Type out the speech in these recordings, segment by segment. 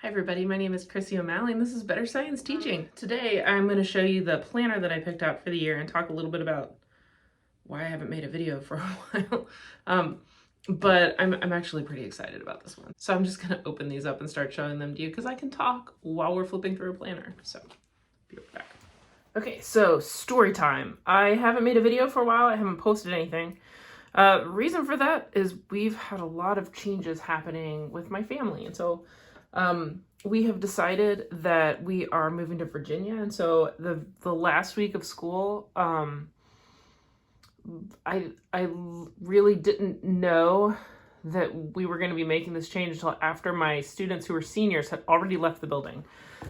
Hi everybody, my name is Chrissy O'Malley and this is Better Science Teaching. Today I'm going to show you the planner that I picked out for the year and talk a little bit about why I haven't made a video for a while. But I'm actually pretty excited about this one. So I'm just going to open these up and start showing them to you because I can talk while we're flipping through a planner. So be right back. Okay, so story time. I haven't made a video for a while. I haven't posted anything. Reason for that is we've had a lot of changes happening with my family. And so we have decided that we are moving to Virginia, and so the last week of school, I really didn't know that we were going to be making this change until after my students who were seniors had already left the building,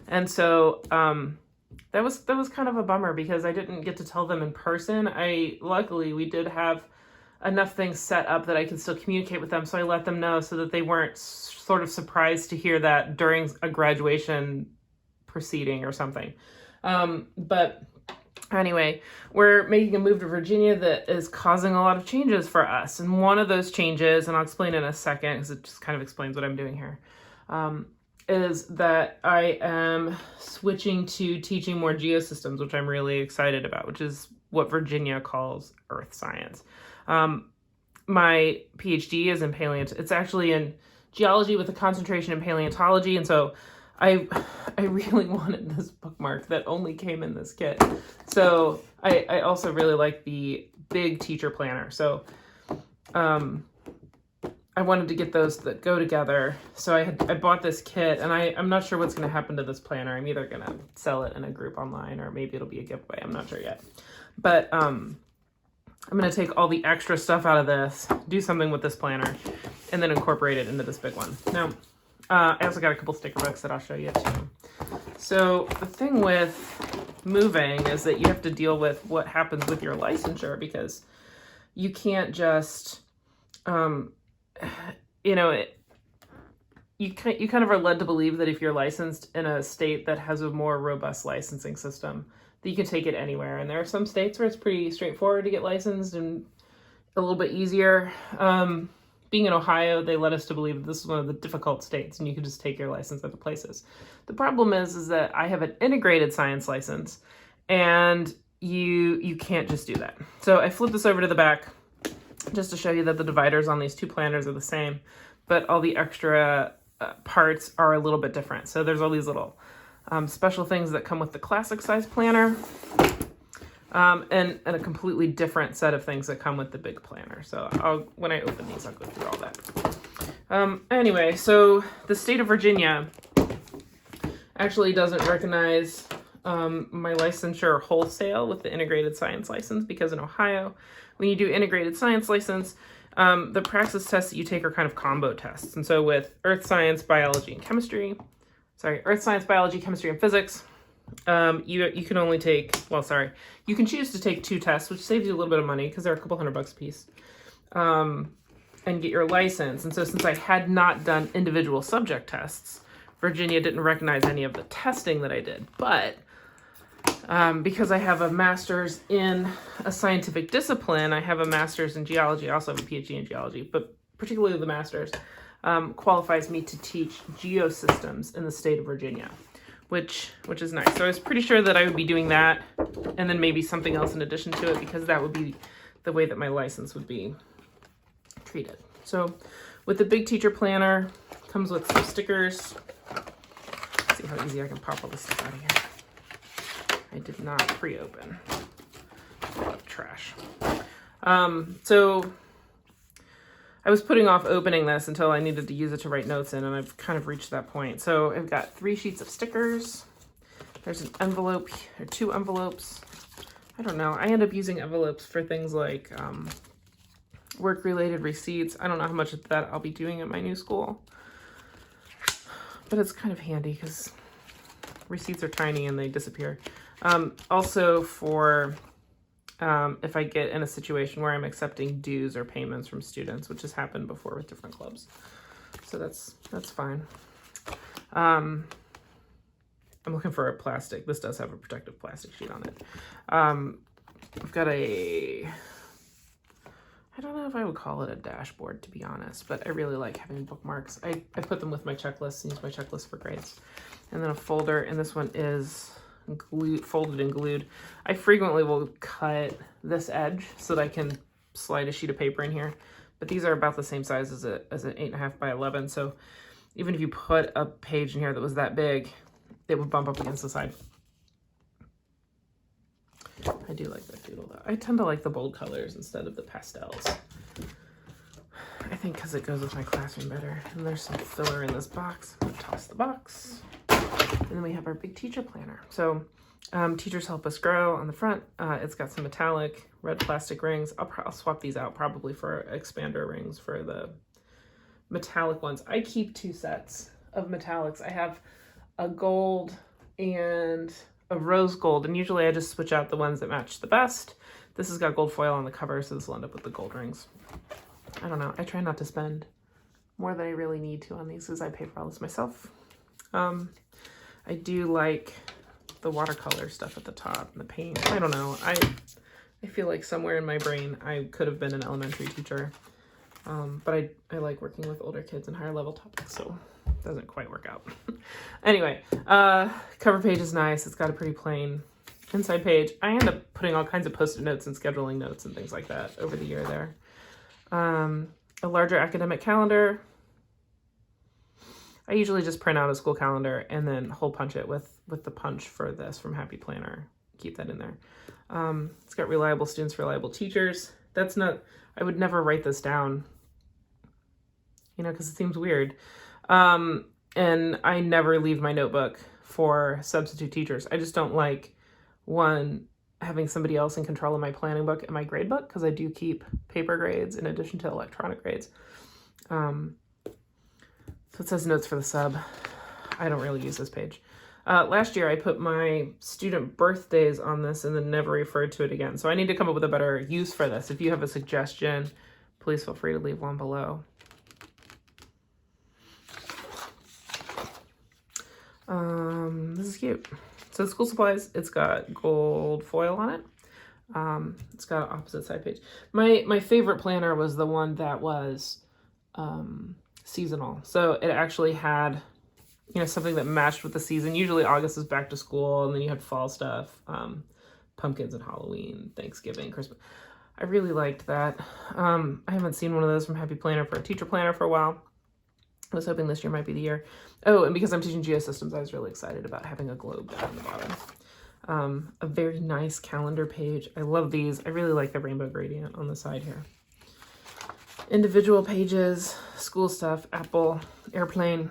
and so that was kind of a bummer because I didn't get to tell them in person. Luckily we did have enough things set up that I could still communicate with them, so I let them know so that they weren't sort of surprised to hear that during a graduation proceeding or something. But anyway, we're making a move to Virginia that is causing a lot of changes for us. And one of those changes, and I'll explain in a second because it just kind of explains what I'm doing here, is that I am switching to teaching more geosystems, which I'm really excited about, which is what Virginia calls earth science. My PhD is in it's actually in geology with a concentration in paleontology, and so I really wanted this bookmark that only came in this kit. So I also really like the big teacher planner. So I wanted to get those that go together. So I bought this kit, and I'm not sure what's going to happen to this planner. I'm either going to sell it in a group online or maybe it'll be a giveaway. I'm not sure yet. But I'm going to take all the extra stuff out of this, do something with this planner, and then incorporate it into this big one. Now, I also got a couple sticker books that I'll show you too. So the thing with moving is that you have to deal with what happens with your licensure, because you can't just, you kind of are led to believe that if you're licensed in a state that has a more robust licensing system, that you can take it anywhere. And there are some states where it's pretty straightforward to get licensed and a little bit easier. Being in Ohio, they led us to believe that this is one of the difficult states and you can just take your license other places. The problem is that I have an integrated science license and you can't just do that. So I flipped this over to the back just to show you that the dividers on these two planners are the same, but all the extra parts are a little bit different. So there's all these little special things that come with the classic size planner, and a completely different set of things that come with the big planner. So when I open these, I'll go through all that. Anyway, so the state of Virginia actually doesn't recognize my licensure wholesale with the integrated science license, because in Ohio, when you do integrated science license, the praxis tests that you take are kind of combo tests. And so with earth science, biology, and chemistry, earth science, biology, chemistry, and physics, you can only take, you can choose to take 2 tests, which saves you a little bit of money because they're a couple $100 a piece, and get your license. And so since I had not done individual subject tests, Virginia didn't recognize any of the testing that I did. But because I have a master's in a scientific discipline, I have a master's in geology, I also have a PhD in geology, but particularly the master's qualifies me to teach geosystems in the state of Virginia, which is nice. So I was pretty sure that I would be doing that and then maybe something else in addition to it, because that would be the way that my license would be treated. So with the big teacher planner, comes with some stickers. Let's see how easy I can pop all this stuff out of here. I did not pre-open. A lot of trash. So I was putting off opening this until I needed to use it to write notes in, and I've kind of reached that point. So I've got 3 sheets of stickers. There's an envelope, or 2 envelopes. I don't know. I end up using envelopes for things like work-related receipts. I don't know how much of that I'll be doing at my new school, but it's kind of handy because receipts are tiny and they disappear. Also for if I get in a situation where I'm accepting dues or payments from students, which has happened before with different clubs. So that's fine. I'm looking for a plastic. This does have a protective plastic sheet on it. I've got I I don't know if I would call it a dashboard, to be honest, but I really like having bookmarks. I put them with my checklists and use my checklist for grades. And then a folder, and this one is folded and glued. I frequently will cut this edge so that I can slide a sheet of paper in here, but these are about the same size as an 8.5 by 11. So even if you put a page in here that was that big, it would bump up against the side. I do like that doodle though. I tend to like the bold colors instead of the pastels. I think because it goes with my classroom better. And there's some filler in this box. I'm gonna toss the box. And then we have our big teacher planner. So Teachers Help Us Grow on the front. It's got some metallic red plastic rings. I'll swap these out probably for expander rings for the metallic ones. I keep 2 sets of metallics. I have a gold and a rose gold, and usually I just switch out the ones that match the best. This has got gold foil on the cover, so this will end up with the gold rings. I don't know. I try not to spend more than I really need to on these because I pay for all this myself. I do like the watercolor stuff at the top and the paint. I don't know. I feel like somewhere in my brain I could have been an elementary teacher, but I like working with older kids and higher level topics, so it doesn't quite work out. Anyway, cover page is nice. It's got a pretty plain inside page. I end up putting all kinds of post-it notes and scheduling notes and things like that over the year there. A larger academic calendar. I usually just print out a school calendar and then hole punch it with the punch for this from Happy Planner. Keep that in there. It's got reliable students, reliable teachers. That's not, I would never write this down, you know, because it seems weird. And I never leave my notebook for substitute teachers. I just don't like, one, having somebody else in control of my planning book and my grade book, because I do keep paper grades in addition to electronic grades. So it says notes for the sub. I don't really use this page. Last year I put my student birthdays on this and then never referred to it again. So I need to come up with a better use for this. If you have a suggestion, please feel free to leave one below. This is cute. So school supplies, it's got gold foil on it. It's got an opposite side page. My favorite planner was the one that was seasonal. So it actually had, you know, something that matched with the season. Usually August is back to school, and then you had fall stuff, pumpkins and Halloween, Thanksgiving, Christmas. I really liked that. I haven't seen one of those from Happy Planner for a teacher planner for a while. I was hoping this year might be the year. Oh, and because I'm teaching Geosystems, I was really excited about having a globe down the bottom. A very nice calendar page. I love these. I really like the rainbow gradient on the side here. Individual pages, school stuff, apple, airplane,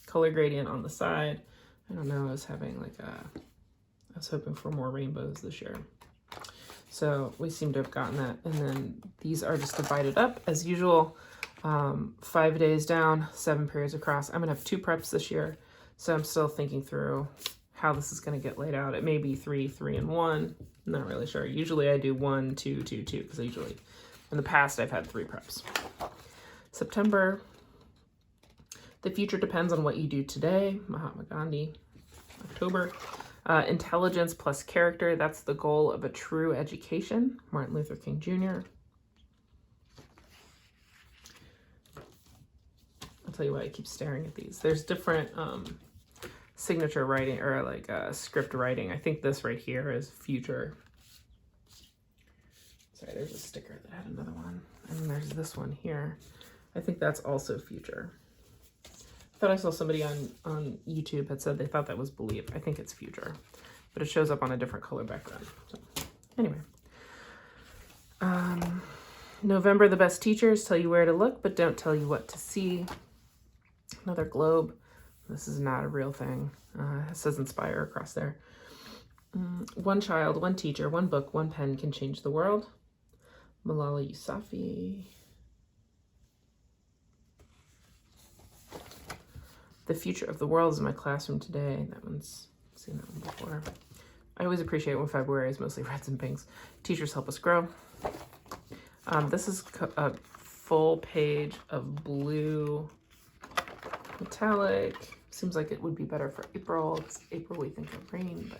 color gradient on the side. I don't know, I was hoping for more rainbows this year. So we seem to have gotten that. And then these are just divided up as usual. 5 days down, 7 periods across. I'm gonna have 2 preps this year, so I'm still thinking through how this is gonna get laid out. It may be 3, 3, and 1. I'm not really sure. Usually I do 1, 2, 2, 2, because usually in the past I've had 3 preps. September. The future depends on what you do today. Mahatma Gandhi. October. Intelligence plus character. That's the goal of a true education. Martin Luther King Jr. I'll tell you why I keep staring at these. There's different signature writing or like script writing. I think this right here is future. Sorry, there's a sticker that had another one. And then there's this one here. I think that's also future. I thought I saw somebody on YouTube had said they thought that was believe. I think it's future, but it shows up on a different color background. So anyway. November, the best teachers tell you where to look, but don't tell you what to see. Another globe. This is not a real thing. It says inspire across there. One child, one teacher, one book, one pen can change the world. Malala Yousafzai. The future of the world is in my classroom today. That one's seen that one before. I always appreciate when February is mostly reds and pinks. Teachers Help Us Grow. This is a full page of blue metallic. Seems like it would be better for April. It's April, we think of rain,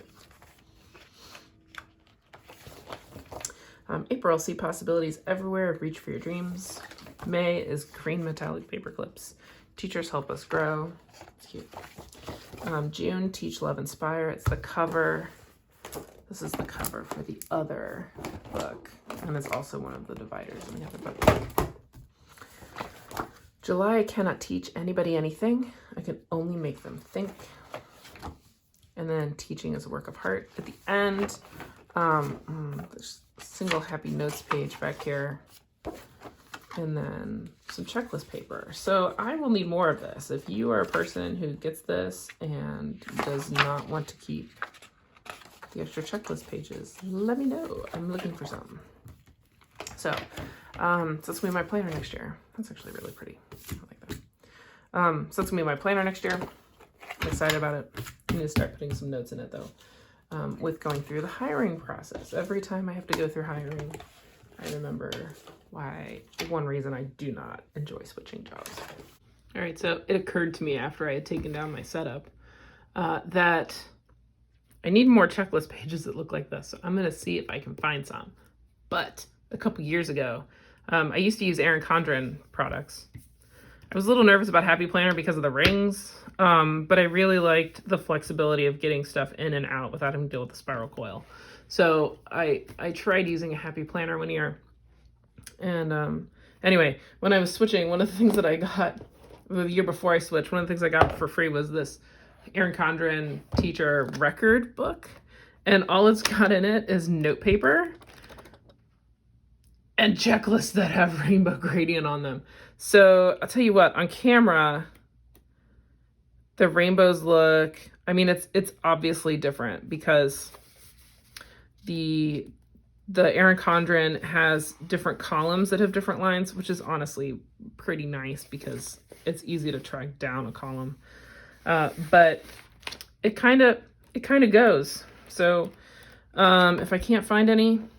April, see possibilities everywhere, reach for your dreams. May is green metallic paper clips. Teachers help us grow. It's cute. June, teach, love, inspire. It's the cover. This is the cover for the other book. And it's also one of the dividers in the other book. July, I cannot teach anybody anything. I can only make them think. And then teaching is a work of heart. At the end, there's a single happy notes page back here. And then some checklist paper. So I will need more of this. If you are a person who gets this and does not want to keep the extra checklist pages, let me know. I'm looking for some. So that's gonna be my planner next year. That's actually really pretty. I like that. So that's gonna be my planner next year. I'm excited about it. I need to start putting some notes in it though. With going through the hiring process. Every time I have to go through hiring, I remember one reason I do not enjoy switching jobs. All right, so it occurred to me after I had taken down my setup that I need more checklist pages that look like this. So I'm gonna see if I can find some. But a couple years ago, I used to use Erin Condren products. I was a little nervous about Happy Planner because of the rings, but I really liked the flexibility of getting stuff in and out without having to deal with the spiral coil. So I tried using a Happy Planner one year. And anyway, when I was switching, one of the things that I got the year before I switched, one of the things I got for free was this Erin Condren Teacher record book. And all it's got in it is note paper and checklists that have rainbow gradient on them. So I'll tell you what, on camera, the rainbows look, I mean, it's obviously different because the Erin Condren has different columns that have different lines, which is honestly pretty nice because it's easy to track down a column. But it kind of goes. So if I can't find any, look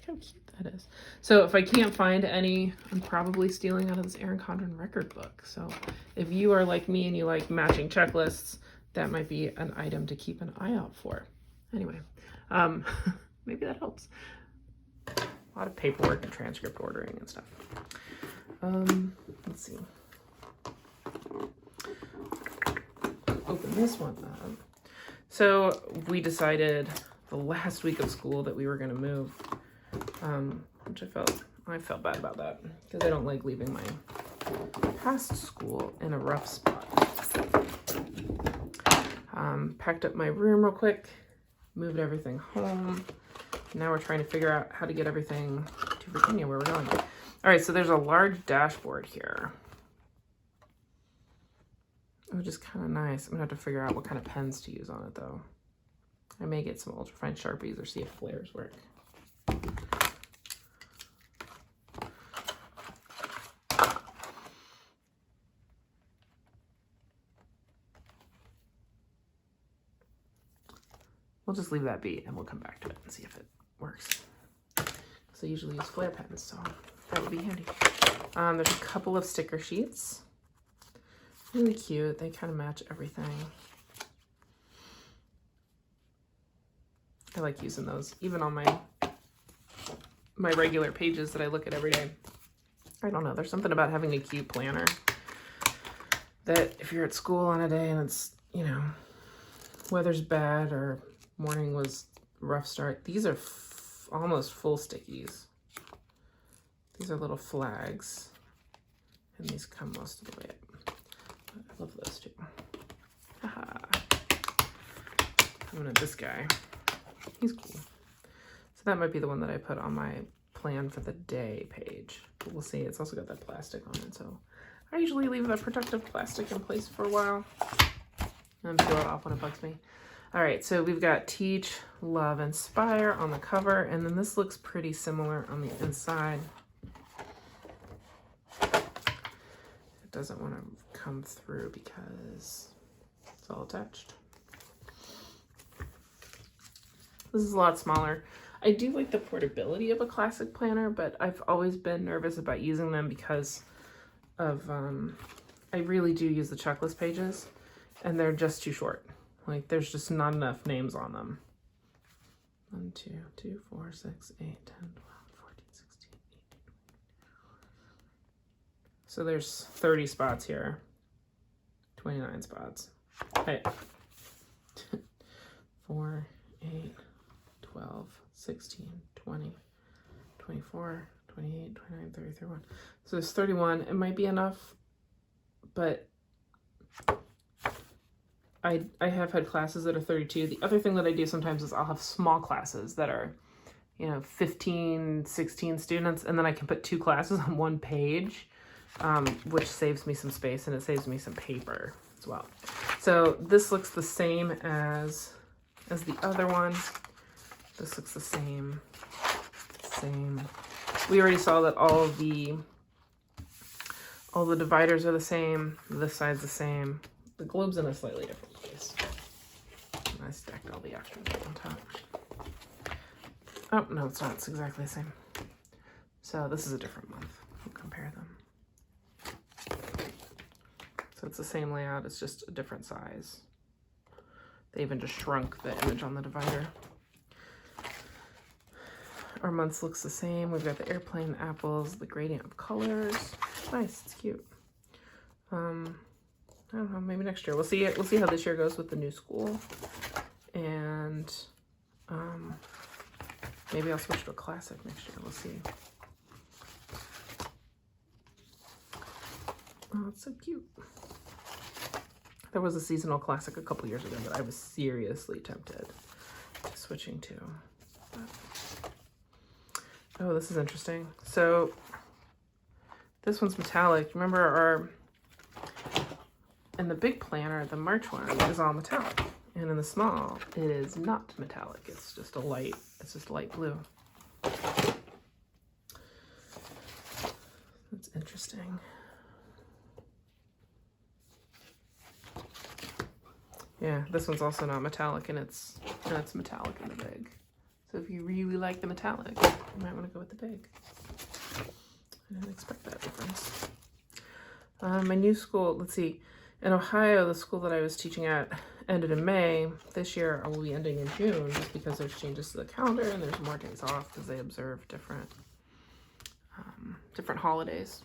how cute that is. So if I can't find any, I'm probably stealing out of this Erin Condren record book. So if you are like me and you like matching checklists, that might be an item to keep an eye out for. Anyway, maybe that helps. A lot of paperwork and transcript ordering and stuff. Let's see. Open this one up. So we decided the last week of school that we were going to move, which I felt bad about that because I don't like leaving my past school in a rough spot. Packed up my room real quick, moved everything home. Now we're trying to figure out how to get everything to Virginia where we're going. All right, so there's a large dashboard here, which is kind of nice. I'm gonna have to figure out what kind of pens to use on it though. I may get some ultrafine Sharpies or see if flares work. We'll just leave that be and we'll come back to it and see if it works. So I usually use flare pens, so that would be handy. There's a couple of sticker sheets. Really cute. They kind of match everything. I like using those even on my regular pages that I look at every day. I don't know. There's something about having a cute planner that if you're at school on a day and it's, you know, weather's bad or morning was rough start. These are almost full stickies. These are little flags. And these come most of the way up. I love those too. Haha. I'm gonna this guy. He's cool. So that might be the one that I put on my plan for the day page. But we'll see. It's also got that plastic on it. So I usually leave that protective plastic in place for a while and peel it off when it bugs me. All right, so we've got Teach, Love, Inspire on the cover, and then this looks pretty similar on the inside. It doesn't want to come through because it's all attached. This is a lot smaller. I do like the portability of a classic planner, but I've always been nervous about using them because of, I really do use the checklist pages, and they're just too short. Like, there's just not enough names on them. 1, 2, 2, 4, 6, 8, 10, 12, 14, 16, 18. So there's 30 spots here. 29 spots. Hey. 4, 8, 12, 16, 20, 24, 28, 29, 30, 31. So there's 31. It might be enough, but I have had classes that are 32. The other thing that I do sometimes is I'll have small classes that are, 15, 16 students, and then I can put 2 classes on one page, which saves me some space and it saves me some paper as well. So this looks the same as the other one. This looks the same. We already saw that all the dividers are the same. This side's the same. The globe's in a slightly different place. And I stacked all the extras on top. Oh, no, it's not. It's exactly the same. So this is a different month. We'll compare them. So it's the same layout. It's just a different size. They even just shrunk the image on the divider. Our months looks the same. We've got the airplane, apples, the gradient of colors. Nice, it's cute. I don't know, maybe next year. We'll see how this year goes with the new school. And maybe I'll switch to a classic next year. We'll see. Oh, it's so cute. There was a seasonal classic a couple years ago that I was seriously tempted to switching to. But... oh, this is interesting. So this one's metallic. Remember in the big planner, the March one is all metallic. And in the small, it is not metallic. It's just a light blue. That's interesting. Yeah, this one's also not metallic, and it's metallic in the big. So if you really like the metallic, you might want to go with the big. I didn't expect that difference. My new school, let's see. In Ohio, the school that I was teaching at ended in May. This year, I will be ending in June just because there's changes to the calendar and there's more days off because they observe different holidays.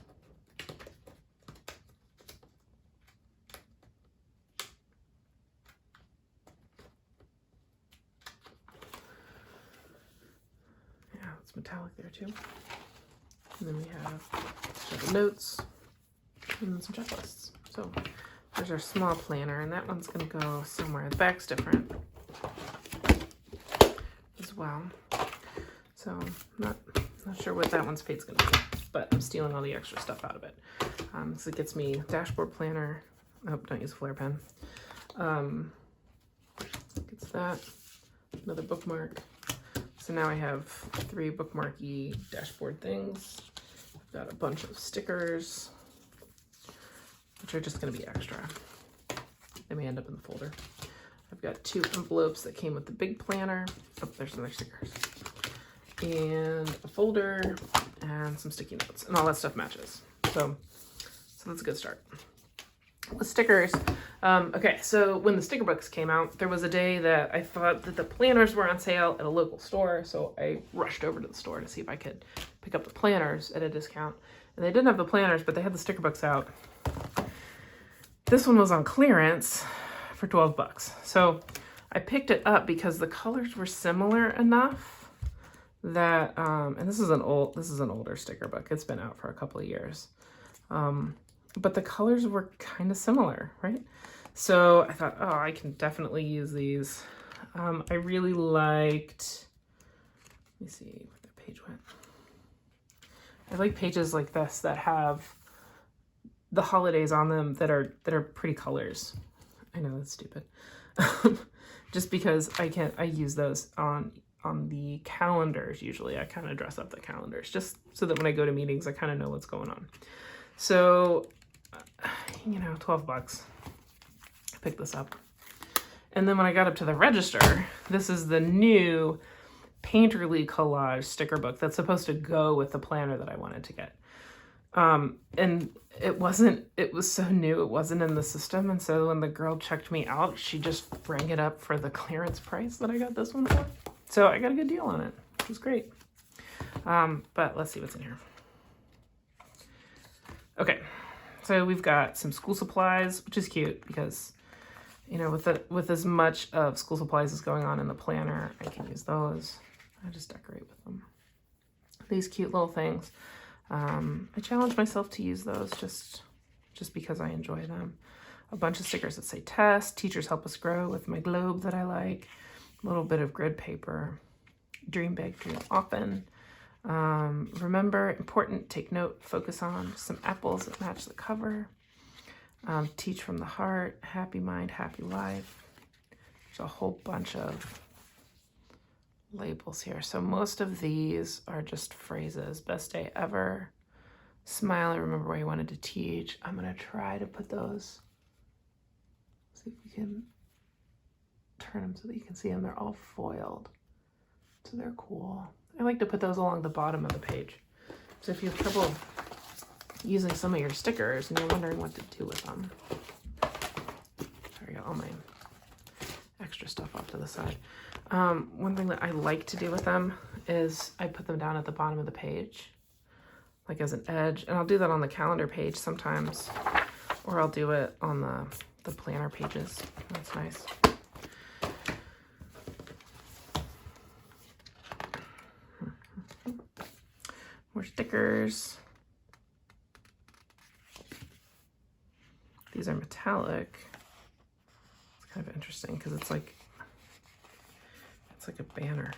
Yeah, it's metallic there too. And then we have some notes and then some checklists. So there's our small planner, and that one's going to go somewhere. The back's different as well. So not sure what that one's fate's going to be, but I'm stealing all the extra stuff out of it. So it gets me dashboard planner. Oh, don't use a flare pen. Gets that. Another bookmark. So now I have 3 bookmarky dashboard things. I've got a bunch of stickers, which are just going to be extra. They may end up in the folder. I've got 2 envelopes that came with the big planner. Oh, there's some other stickers. And a folder and some sticky notes, and all that stuff matches. So that's a good start. With stickers, okay, so when the sticker books came out, there was a day that I thought that the planners were on sale at a local store, so I rushed over to the store to see if I could pick up the planners at a discount. And they didn't have the planners, but they had the sticker books out. This one was on clearance for 12 bucks. So I picked it up because the colors were similar enough that, and this is an older sticker book. It's been out for a couple of years. But the colors were kind of similar, right? So I thought, oh, I can definitely use these. I really liked, let me see where the page went. I like pages like this that have the holidays on them that are pretty colors. I know that's stupid. Just because I use those on the calendars usually. I kind of dress up the calendars just so that when I go to meetings, I kind of know what's going on. So, 12 bucks. I picked this up. And then when I got up to the register, this is the new Painterly Collage sticker book that's supposed to go with the planner that I wanted to get. And it was so new, it wasn't in the system. And so when the girl checked me out, she just rang it up for the clearance price that I got this one for. So I got a good deal on it, which was great. But let's see what's in here. Okay, so we've got some school supplies, which is cute because, you know, with as much of school supplies as going on in the planner, I can use those. I just decorate with them. These cute little things. I challenge myself to use those just because I enjoy them. A bunch of stickers that say test, teachers help us grow with my globe that I like, a little bit of grid paper, dream big, dream often. Remember, important, take note, focus on, some apples that match the cover. Teach from the heart, happy mind, happy life. There's a whole bunch of labels here. So most of these are just phrases. Best day ever. Smile, I remember where you wanted to teach. I'm going to try to put those. See if we can turn them so that you can see them. They're all foiled. So they're cool. I like to put those along the bottom of the page. So if you have trouble using some of your stickers and you're wondering what to do with them. There we go, all my extra stuff off to the side. One thing that I like to do with them is I put them down at the bottom of the page, like as an edge. And I'll do that on the calendar page sometimes, or I'll do it on the planner pages. That's nice. More stickers. These are metallic. It's kind of interesting because it's like a banner.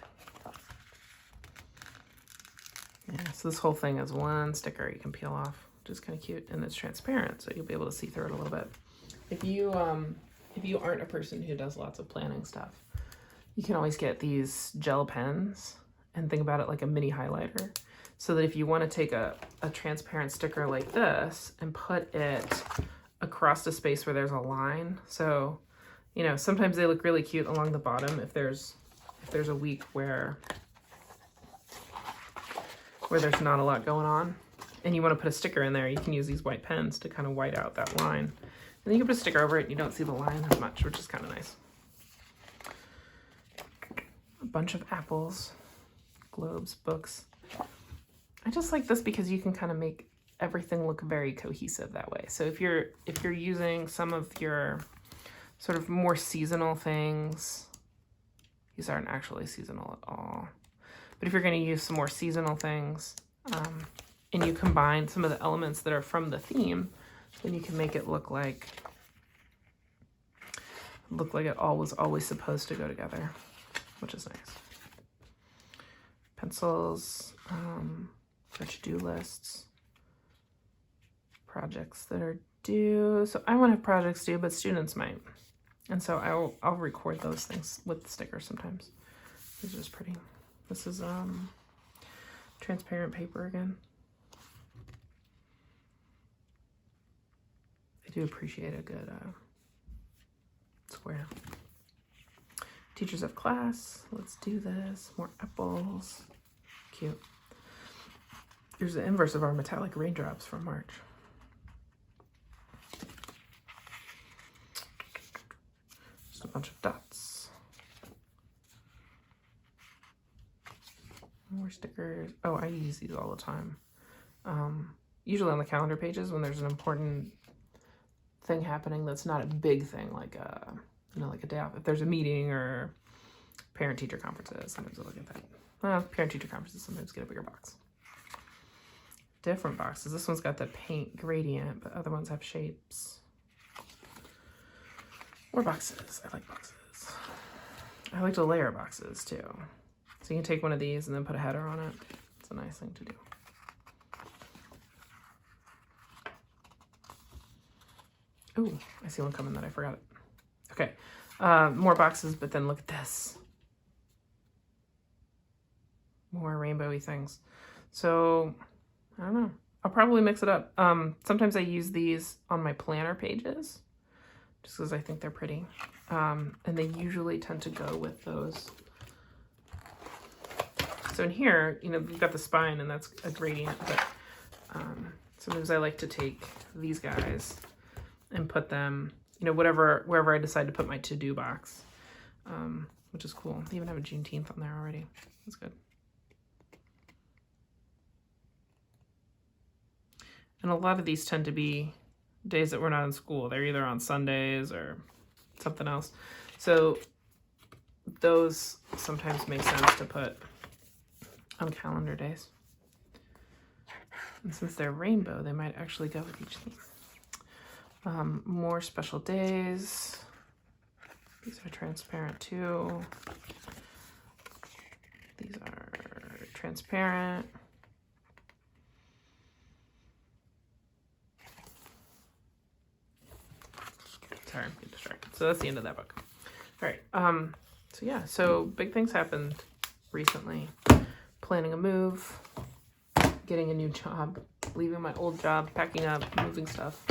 Yeah, so this whole thing is one sticker you can peel off, which is kind of cute, and it's transparent, so you'll be able to see through it a little bit. If you aren't a person who does lots of planning stuff, you can always get these gel pens and think about it like a mini highlighter. So that if you want to take a transparent sticker like this and put it across a space where there's a line. So, you know, sometimes they look really cute along the bottom if there's a week where there's not a lot going on and you want to put a sticker in there, you can use these white pens to kind of white out that line. And then you can put a sticker over it and you don't see the line as much, which is kind of nice. A bunch of apples, globes, books. I just like this because you can kind of make everything look very cohesive that way. So if you're using some of your sort of more seasonal things, these aren't actually seasonal at all, but if you're going to use some more seasonal things and you combine some of the elements that are from the theme, then you can make it look like it all was always supposed to go together, which is nice. Pencils, for to-do lists, projects that are due. So I won't have projects due, but students might. And so I'll record those things with stickers sometimes. This is pretty. This is transparent paper again. I do appreciate a good square. Teachers of class, let's do this. More apples. Cute. Here's the inverse of our metallic raindrops from March. Just a bunch of dots. More stickers. Oh, I use these all the time. Usually on the calendar pages when there's an important thing happening that's not a big thing, like like a day off. If there's a meeting or parent-teacher conferences, sometimes I'll get that. Well, parent-teacher conferences sometimes get a bigger box. Different boxes. This one's got the paint gradient, but other ones have shapes. More boxes. I like boxes. I like to layer boxes too. So you can take one of these and then put a header on it. It's a nice thing to do. Ooh, I see one coming that I forgot it. Okay, more boxes, but then look at this. More rainbowy things. So, I don't know. I'll probably mix it up. Sometimes I use these on my planner pages, just because I think they're pretty. And they usually tend to go with those. So in here, we've got the spine, and that's a gradient, but sometimes I like to take these guys and put them, wherever I decide to put my to-do box. which is cool. They even have a Juneteenth on there already. That's good. And a lot of these tend to be days that we're not in school. They're either on Sundays or something else. So those sometimes make sense to put on calendar days. And since they're rainbow, they might actually go with each theme. More special days. These are transparent too. These are transparent. Sorry, I'm getting distracted. So that's the end of that book. All right. So yeah, so big things happened recently. Planning a move, getting a new job, leaving my old job, packing up, moving stuff.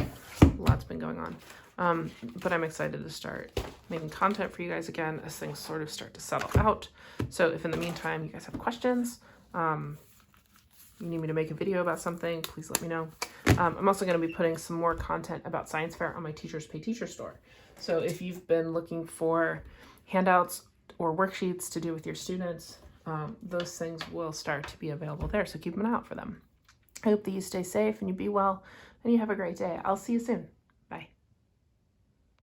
Lots been going on. But I'm excited to start making content for you guys again as things sort of start to settle out. So if in the meantime you guys have questions, you need me to make a video about something, please let me know. I'm also going to be putting some more content about Science Fair on my Teachers Pay Teacher store. So if you've been looking for handouts or worksheets to do with your students, those things will start to be available there. So keep an eye out for them. I hope that you stay safe and you be well and you have a great day. I'll see you soon.